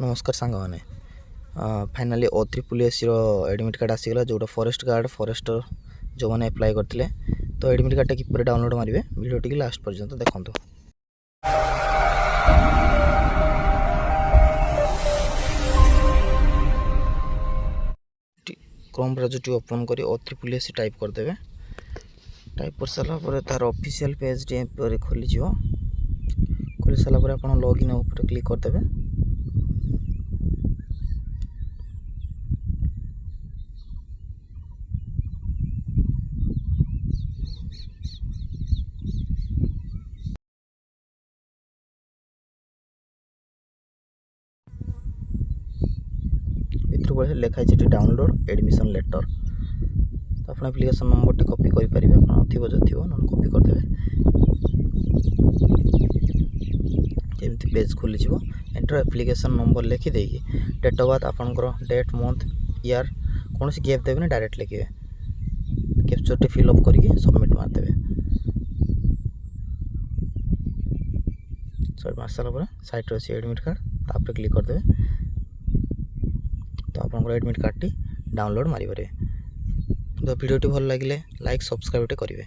नमस्कार सांग मैंने फाइनाली O3 एडमिट कार्ड आसीगला जोटा फॉरेस्ट गार्ड फॉरेस्टर जो मैंने अप्लाई करते तो एडमिट कार्ड किपर डाउनलोड मारे वीडियो टी लास्ट पर्यंत देखो। क्रोम ब्राउजर ओपन कर O3 टाइप करदे। टाइप कर सारापर तार ऑफिशियल पेज खोली खोली सारापर आप लॉगिन ऊपर क्लिक करदे। भर लिखाई डाउनलोड एडमिशन लेटर तो आप एप्लिकेशन नंबर टी कॉपी करेंगे थी जो थी ना कॉपी करदे। जमी पेज खोली एंटर एप्लिकेशन नंबर लिखिदे डेट ऑफ बर्थ आपंकर डेट मंथ ईयर कौन सी गैप देवे डायरेक्ट लिखे कैप्चर टी फिलअप करके सबमिट मारदे। सबमिट मार सारा साइट अच्छी एडमिट कार्ड तापर क्लिक करदे तो आप एडमिट कार्ड टी डाउनलोड मारे। तो वीडियो भल लगे लाइक सब्सक्राइब करेंगे।